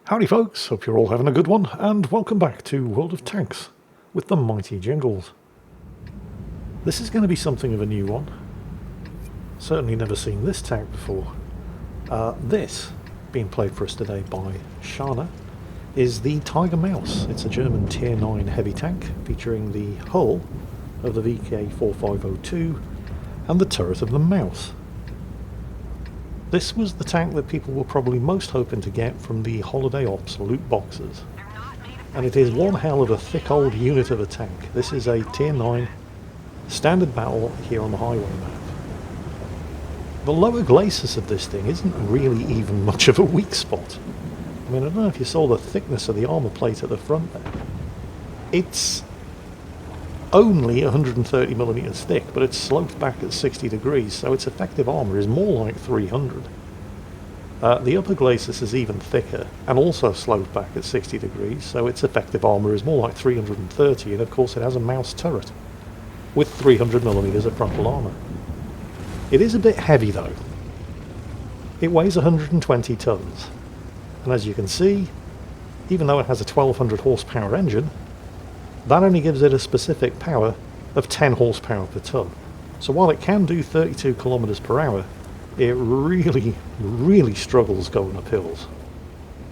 Howdy folks, hope you're all having a good one, and welcome back to World of Tanks with the mighty Jingles. This is going to be something of a new one. Certainly never seen this tank before. This, being played for us today by Shana, is the Tiger Mouse. It's a German Tier 9 heavy tank featuring the hull of the VK4502 and the turret of the Mouse. This was the tank that people were probably most hoping to get from the Holiday Ops loot boxes. And it is one hell of a thick old unit of a tank. This is a Tier 9 standard battle here on the highway map. The lower glacis of this thing isn't really even much of a weak spot. I mean, I don't know if you saw the thickness of the armour plate at the front there. It's only 130mm thick, but it's sloped back at 60 degrees, so its effective armour is more like 300. The upper glacis is even thicker, and also sloped back at 60 degrees, so its effective armour is more like 330, and of course it has a Mouse turret, with 300mm of frontal armour. It is a bit heavy though. It weighs 120 tons, and as you can see, even though it has a 1200 horsepower engine, that only gives it a specific power of 10 horsepower per ton. So while it can do 32 kilometers per hour, it really struggles going up hills.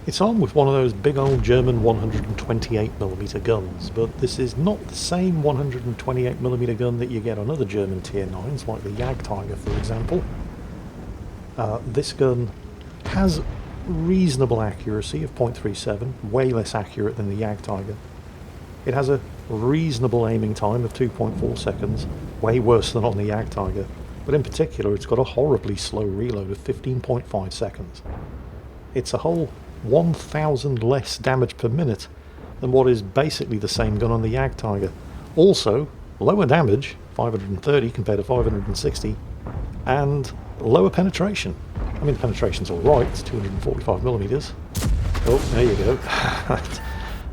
It's armed with one of those big old German 128mm guns, but this is not the same 128mm gun that you get on other German Tier 9s, like the Jagdtiger for example. This gun has reasonable accuracy of .37, way less accurate than the Jagdtiger. It has a reasonable aiming time of 2.4 seconds, way worse than on the Jagdtiger, but in particular it's got a horribly slow reload of 15.5 seconds. It's a whole 1,000 less damage per minute than what is basically the same gun on the Jagdtiger. Also, lower damage, 530 compared to 560, and lower penetration. I mean, the penetration's alright, it's 245mm. Oh, there you go.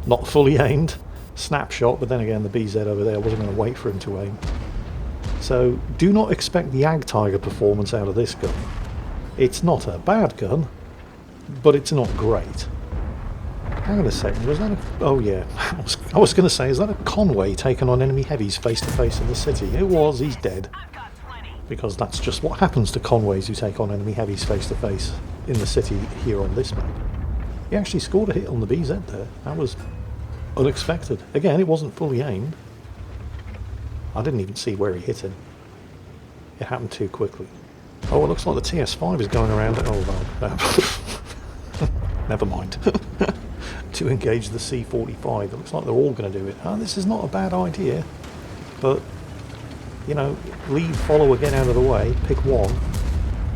Not fully aimed. Snapshot, but then again the BZ over there wasn't going to wait for him to aim. So do not expect the Jagdtiger performance out of this gun. It's not a bad gun, but it's not great. Hang on a second, was that a... oh yeah, I was going to say, is that a Conway taking on enemy heavies face to face in the city? It was, he's dead. Because that's just what happens to Conways who take on enemy heavies face to face in the city here on this map. He actually scored a hit on the BZ there. That was unexpected. Again, it wasn't fully aimed. I didn't even see where he hit him. It happened too quickly. Oh, it looks like the TS5 is going around. Oh no. Never mind. To engage the C45. It looks like they're all going to do it. This is not a bad idea. But, you know, lead, follow, get out of the way. Pick one.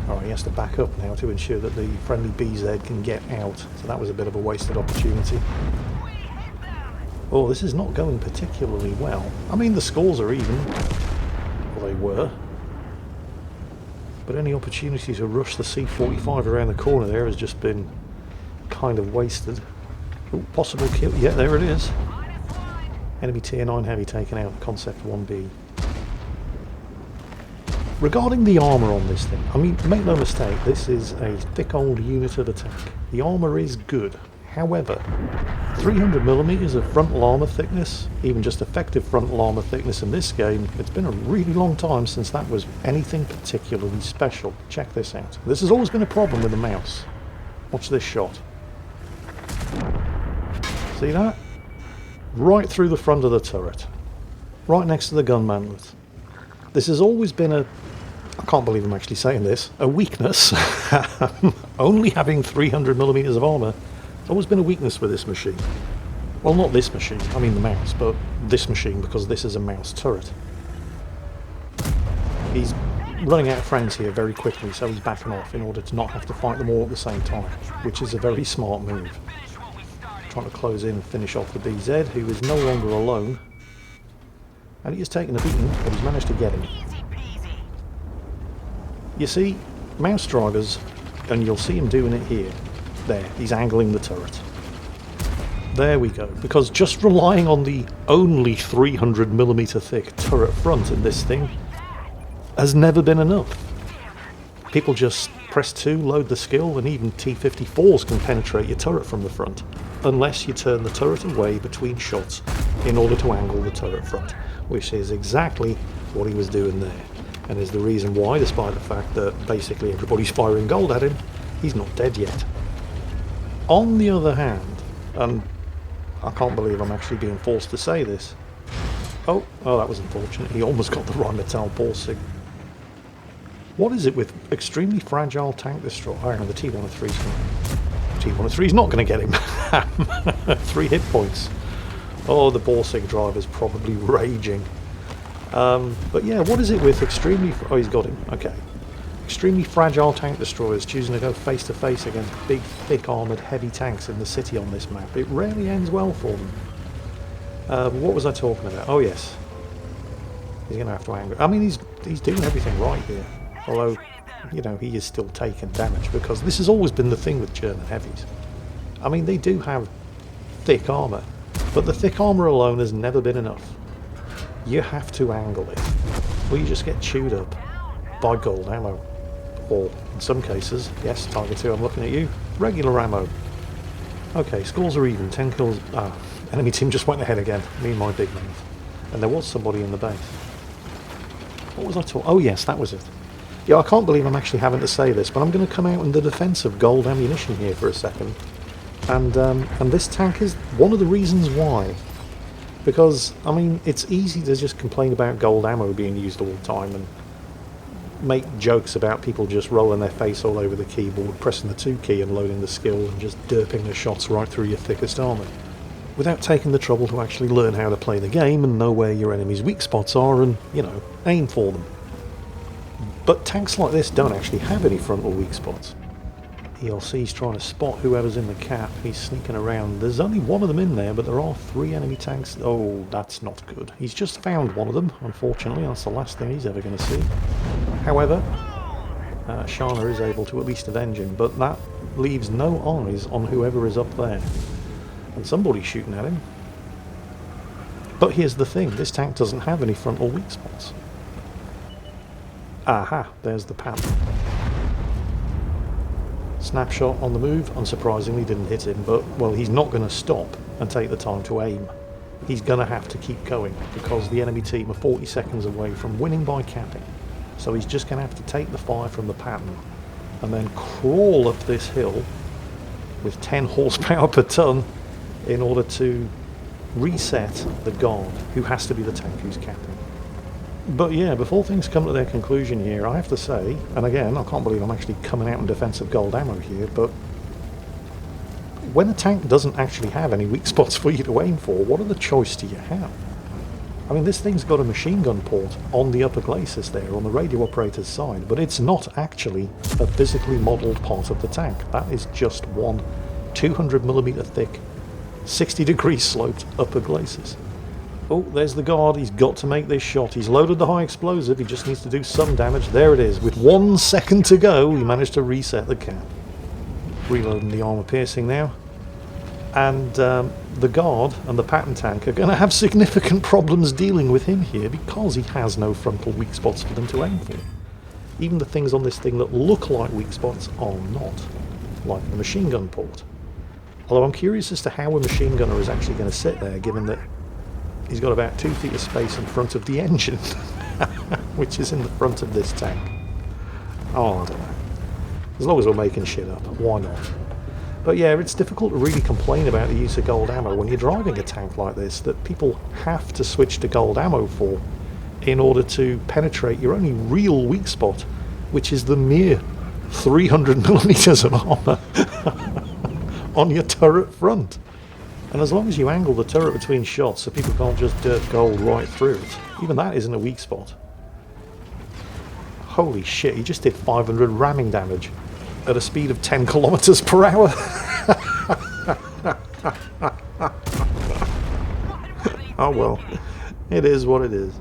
Oh, he has to back up now to ensure that the friendly BZ can get out. So that was a bit of a wasted opportunity. Oh, this is not going particularly well. I mean, the scores are even. Well, they were. But any opportunity to rush the C45 around the corner there has just been kind of wasted. Oh, possible kill. Yeah, there it is. Enemy Tier 9 heavy taken out, Concept 1B. Regarding the armour on this thing, I mean, make no mistake, this is a thick old unit of attack. The armour is good. However, 300mm of frontal armour thickness, even just effective frontal armour thickness in this game, it's been a really long time since that was anything particularly special. Check this out. This has always been a problem with the Mouse. Watch this shot. See that? Right through the front of the turret. Right next to the gun manlet. This has always been a... I can't believe I'm actually saying this. A weakness. Only having 300mm of armour. It's always been a weakness with this machine. Well, not this machine, I mean the Mouse, but this machine, because this is a Mouse turret. He's running out of frames here very quickly, so he's backing off in order to not have to fight them all at the same time, which is a very smart move. Trying to close in and finish off the BZ, who is no longer alone. And he has taken a beating, but he's managed to get him. You see, Mouse drivers, and you'll see him doing it here. There, he's angling the turret. There we go. Because just relying on the only 300mm thick turret front in this thing has never been enough. People just Press 2, load the skill, and even T-54s can penetrate your turret from the front, unless you turn the turret away between shots in order to angle the turret front, which is exactly what he was doing there, and is the reason why, despite the fact that basically everybody's firing gold at him, he's not dead yet. On the other hand, and I can't believe I'm actually being forced to say this, oh, that was unfortunate, he almost got the Rheinmetall Borsig. What is it with extremely fragile tank destroyer? Hang on, the T-103's not going to get him. 3 hit points. Oh, the Borsig driver's probably raging. But yeah, what is it with extremely... Oh, he's got him. Okay. Extremely fragile tank destroyers choosing to go face to face against big, thick armoured heavy tanks in the city on this map. It rarely ends well for them. What was I talking about? Oh yes. He's going to have to angle. I mean, he's doing everything right here. Although, you know, he is still taking damage, because this has always been the thing with German heavies. I mean, they do have thick armour, but the thick armour alone has never been enough. You have to angle it, or you just get chewed up by gold ammo. Or, in some cases, yes, Tiger 2, I'm looking at you, regular ammo. Okay, scores are even, 10 kills... enemy team just went ahead again, me and my big man. And there was somebody in the base. What was I talking... Oh yes, that was it. Yeah, I can't believe I'm actually having to say this, but I'm going to come out in the defence of gold ammunition here for a second. And this tank is one of the reasons why. Because, I mean, it's easy to just complain about gold ammo being used all the time and make jokes about people just rolling their face all over the keyboard, pressing the 2 key and loading the skill and just derping the shots right through your thickest armour, without taking the trouble to actually learn how to play the game and know where your enemy's weak spots are and, you know, aim for them. But tanks like this don't actually have any frontal weak spots. ELC's trying to spot whoever's in the cap. He's sneaking around. There's only one of them in there, but there are 3 enemy tanks. Oh, that's not good. He's just found one of them, unfortunately. That's the last thing he's ever going to see. However, Shana is able to at least avenge him, but that leaves no eyes on whoever is up there. And somebody's shooting at him. But here's the thing, this tank doesn't have any frontal weak spots. Aha, there's the pattern. Snapshot on the move, unsurprisingly didn't hit him, but, well, he's not going to stop and take the time to aim. He's going to have to keep going, because the enemy team are 40 seconds away from winning by capping. So he's just going to have to take the fire from the pattern, and then crawl up this hill with 10 horsepower per ton in order to reset the guard, who has to be the tank who's capping. But yeah, before things come to their conclusion here, I have to say, and again, I can't believe I'm actually coming out in defence of gold ammo here, but when a tank doesn't actually have any weak spots for you to aim for, what other choice do you have? I mean, this thing's got a machine gun port on the upper glacis there, on the radio operator's side, but it's not actually a physically modelled part of the tank. That is just one 200mm thick, 60-degree sloped upper glacis. Oh, there's the guard. He's got to make this shot. He's loaded the high explosive. He just needs to do some damage. There it is. With 1 second to go, he managed to reset the cap. Reloading the armor piercing now. And the guard and the pattern tank are going to have significant problems dealing with him here, because he has no frontal weak spots for them to aim for. Even the things on this thing that look like weak spots are not, like the machine gun port. Although I'm curious as to how a machine gunner is actually going to sit there, given that he's got about 2 feet of space in front of the engine, which is in the front of this tank. Oh, I don't know. As long as we're making shit up, why not? But yeah, it's difficult to really complain about the use of gold ammo when you're driving a tank like this that people have to switch to gold ammo for in order to penetrate your only real weak spot, which is the mere 300mm of armour on your turret front. And as long as you angle the turret between shots so people can't just dirt gold right through it, even that isn't a weak spot. Holy shit, he just did 500 ramming damage at a speed of 10 kilometers per hour. Oh well, it is what it is.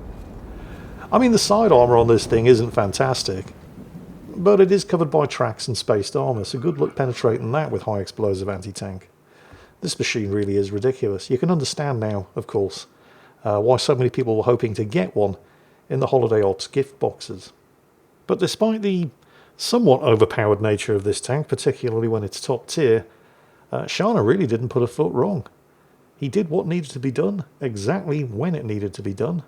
I mean, the side armor on this thing isn't fantastic, but it is covered by tracks and spaced armor, so good luck penetrating that with high explosive anti-tank. This machine really is ridiculous. You can understand now, of course, why so many people were hoping to get one in the Holiday Ops gift boxes. But despite the somewhat overpowered nature of this tank, particularly when it's top tier, Shana really didn't put a foot wrong. He did what needed to be done, exactly when it needed to be done.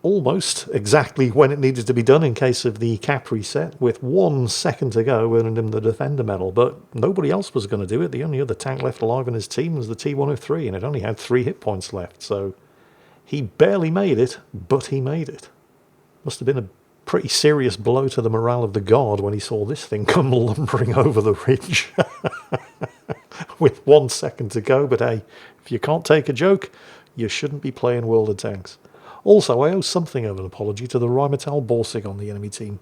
Almost exactly when it needed to be done in case of the cap reset, with 1 second to go, earning him the Defender medal, but nobody else was going to do it. The only other tank left alive in his team was the T-103, and it only had 3 hit points left, so he barely made it, but he made it. Must have been a pretty serious blow to the morale of the guard when he saw this thing come lumbering over the ridge with 1 second to go, but hey, if you can't take a joke, you shouldn't be playing World of Tanks. Also, I owe something of an apology to the Rheinmetall Borsig on the enemy team,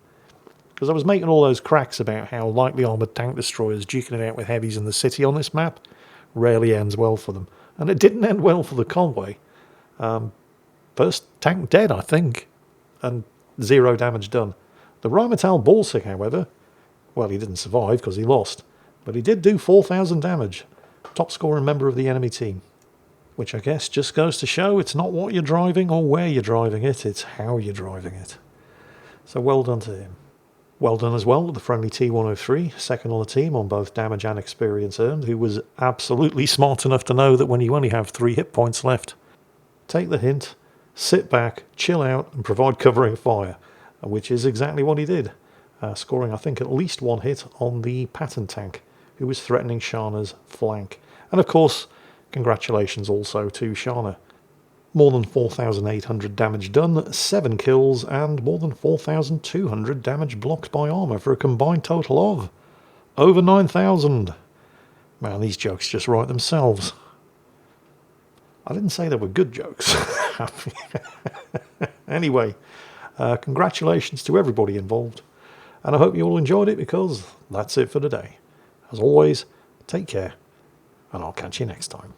because I was making all those cracks about how lightly armoured tank destroyers duking it out with heavies in the city on this map rarely ends well for them. And it didn't end well for the convoy. First tank dead, I think, and 0 damage done. The Rheinmetall Borsig, however, well, he didn't survive because he lost, but he did do 4,000 damage. Top scoring member of the enemy team. Which I guess just goes to show it's not what you're driving or where you're driving it, it's how you're driving it. So well done to him. Well done as well to the friendly T-103, second on the team on both damage and experience earned, who was absolutely smart enough to know that when you only have 3 hit points left, take the hint, sit back, chill out and provide covering fire, which is exactly what he did, scoring I think at least 1 hit on the Patton tank, who was threatening Shana's flank. And of course, congratulations also to Shana. More than 4,800 damage done, 7 kills, and more than 4,200 damage blocked by armour for a combined total of over 9,000. Man, these jokes just write themselves. I didn't say they were good jokes. Anyway, congratulations to everybody involved, and I hope you all enjoyed it, because that's it for today. As always, take care, and I'll catch you next time.